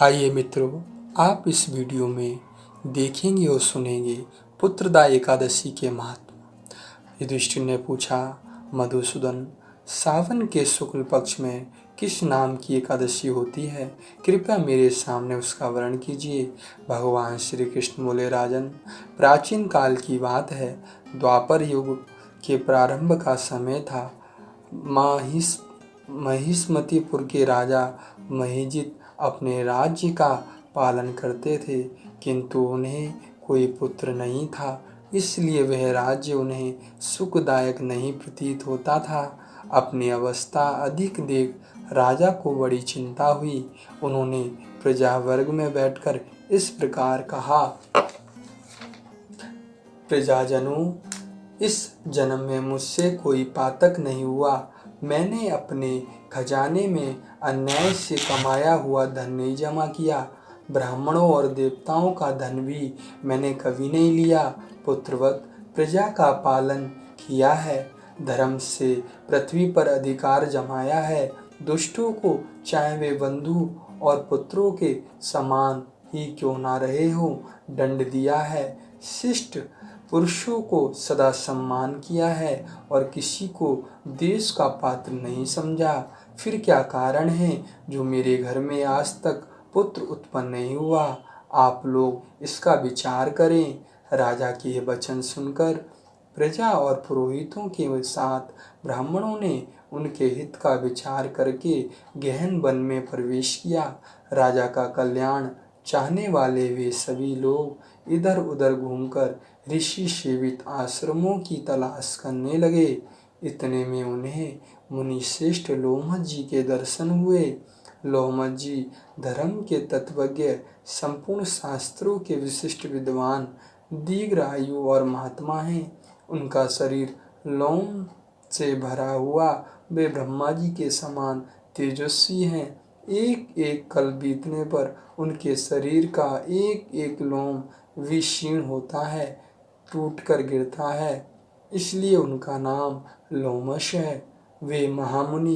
आइए मित्रों, आप इस वीडियो में देखेंगे और सुनेंगे पुत्रदा एकादशी के महत्व। युधिष्ठिर ने पूछा, मधुसूदन, सावन के शुक्ल पक्ष में किस नाम की एकादशी होती है? कृपया मेरे सामने उसका वर्णन कीजिए। भगवान श्री कृष्ण बोले, राजन, प्राचीन काल की बात है। द्वापर युग के प्रारंभ का समय था। महिष्मतिपुर के राजा महिजित अपने राज्य का पालन करते थे, किंतु उन्हें कोई पुत्र नहीं था, इसलिए वह राज्य उन्हें सुखदायक नहीं प्रतीत होता था। अपनी अवस्था अधिक देख राजा को बड़ी चिंता हुई। उन्होंने प्रजा वर्ग में बैठकर इस प्रकार कहा, प्रजाजनों, इस जन्म में मुझसे कोई पातक नहीं हुआ। मैंने अपने खजाने में अन्याय से कमाया हुआ धन नहीं जमा किया। ब्राह्मणों और देवताओं का धन भी मैंने कभी नहीं लिया। पुत्रवत प्रजा का पालन किया है, धर्म से पृथ्वी पर अधिकार जमाया है। दुष्टों को, चाहे वे बंधु और पुत्रों के समान ही क्यों ना रहे हो, दंड दिया है। शिष्ट पुरुषों को सदा सम्मान किया है और किसी को देश का पात्र नहीं समझा। फिर क्या कारण है जो मेरे घर में आज तक पुत्र उत्पन्न नहीं हुआ? आप लोग इसका विचार करें। राजा के ये वचन सुनकर प्रजा और पुरोहितों के साथ ब्राह्मणों ने उनके हित का विचार करके गहन वन में प्रवेश किया। राजा का कल्याण चाहने वाले वे सभी लोग इधर उधर घूमकर ऋषि सेवित आश्रमों की तलाश करने लगे। इतने में उन्हें मुनि श्रेष्ठ लोमश जी के दर्शन हुए। लोमश जी धर्म के तत्वज्ञ, संपूर्ण शास्त्रों के विशिष्ट विद्वान, दीर्घ आयु और महात्मा हैं। उनका शरीर लोम से भरा हुआ, वे ब्रह्मा जी के समान तेजस्वी हैं। एक एक कल बीतने पर उनके शरीर का एक एक लोम विक्षीण होता है, टूट कर गिरता है, इसलिए उनका नाम लोमश है। वे महामुनि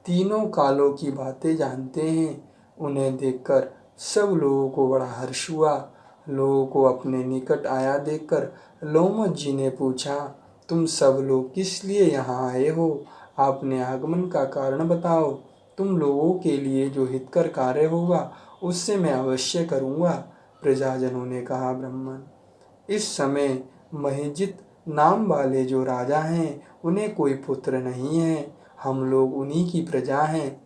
तीनों कालों की बातें जानते हैं। उन्हें देखकर सब लोगों को बड़ा हर्ष हुआ। लोगों को अपने निकट आया देखकर लोमश जी ने पूछा, तुम सब लोग किस लिए यहाँ आए हो? आपने आगमन का कारण बताओ। तुम लोगों के लिए जो हितकर कार्य होगा उससे मैं अवश्य करूँगा। प्रजाजनों ने कहा, ब्राह्मण, इस समय महिजित नाम वाले जो राजा हैं उन्हें कोई पुत्र नहीं है। हम लोग उन्हीं की प्रजा हैं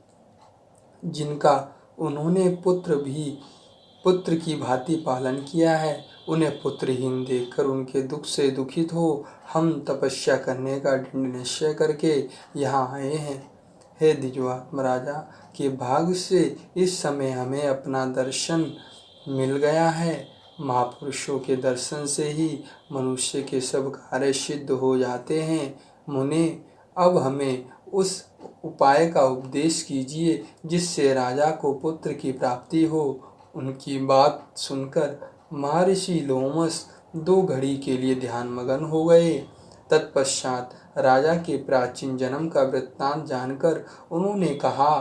जिनका उन्होंने पुत्र की भांति पालन किया है। उन्हें पुत्रहीन देखकर उनके दुख से दुखित हो हम तपस्या करने का दृढ़ निश्चय करके यहाँ आए हैं। हे द्विजवात्म राजा के भाग्य से इस समय हमें अपना दर्शन मिल गया है। महापुरुषों के दर्शन से ही मनुष्य के सब कार्य सिद्ध हो जाते हैं। मुने, अब हमें उस उपाय का उपदेश कीजिए जिससे राजा को पुत्र की प्राप्ति हो। उनकी बात सुनकर महर्षि लोमश 2 घड़ी के लिए ध्यान मगन हो गए। तत्पश्चात राजा के प्राचीन जन्म का वृत्तांत जानकर उन्होंने कहा,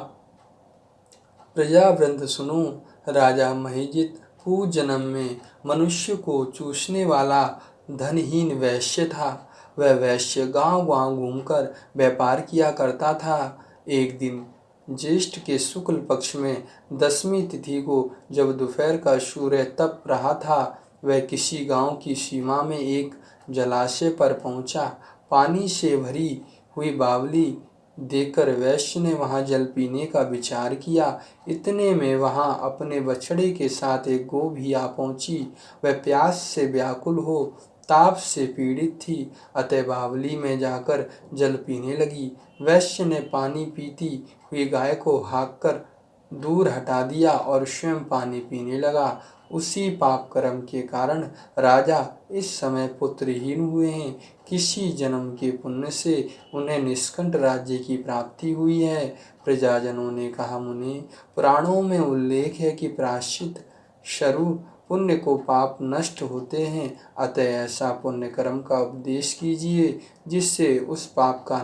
प्रजावृंद सुनो, राजा महिजित पूर्व जन्म में मनुष्य को चूसने वाला धनहीन वैश्य था। वह वैश्य गांव-गांव घूमकर व्यापार किया करता था। एक दिन ज्येष्ठ के शुक्ल पक्ष में 10वीं तिथि को जब दोपहर का सूर्य तप रहा था, वह किसी गांव की सीमा में एक जलाशय पर पहुंचा। पानी से भरी हुई बावली देखकर वैश्य ने वहां जल पीने का विचार किया। इतने में वहां अपने बछड़े के साथ एक गौ भी आ पहुंची। वह प्यास से व्याकुल हो ताप से पीड़ित थी, अतः बावली में जाकर जल पीने लगी। वैश्य ने पानी पीती हुई गाय को हाँककर दूर हटा दिया और स्वयं पानी पीने लगा। उसी पाप कर्म के कारण राजा इस समय पुत्रहीन हुए हैं। किसी जन्म के पुण्य से उन्हें निष्कंठ राज्य की प्राप्ति हुई है। प्रजाजनों ने कहा, मुनि, पुराणों में उल्लेख है कि प्रायश्चित स्वरूप पुण्य को पाप नष्ट होते हैं, अतः ऐसा पुण्य कर्म का उपदेश कीजिए जिससे उस पाप का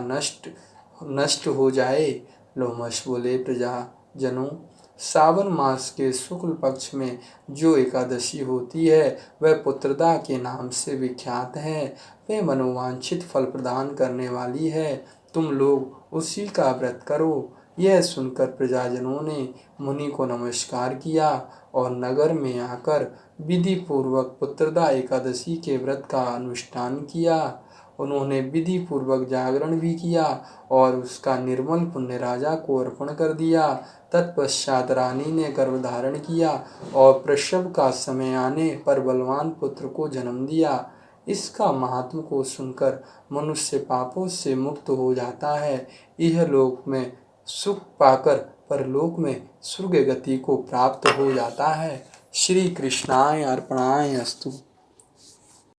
नष्ट हो जाए। लोमश बोले, प्रजाजनों, सावन मास के शुक्ल पक्ष में जो एकादशी होती है वह पुत्रदा के नाम से विख्यात है। वह मनोवांछित फल प्रदान करने वाली है। तुम लोग उसी का व्रत करो। यह सुनकर प्रजाजनों ने मुनि को नमस्कार किया और नगर में आकर विधि पूर्वक पुत्रदा एकादशी के व्रत का अनुष्ठान किया। उन्होंने विधि पूर्वक जागरण भी किया और उसका निर्मल पुण्य राजा को अर्पण कर दिया। तत्पश्चात रानी ने गर्भ धारण किया और प्रसव का समय आने पर बलवान पुत्र को जन्म दिया। इसका महात्म को सुनकर मनुष्य पापों से मुक्त हो जाता है। यह लोक में सुख पाकर परलोक में स्वर्ग गति को प्राप्त हो जाता है। श्री कृष्णाय अर्पणाय अस्तु।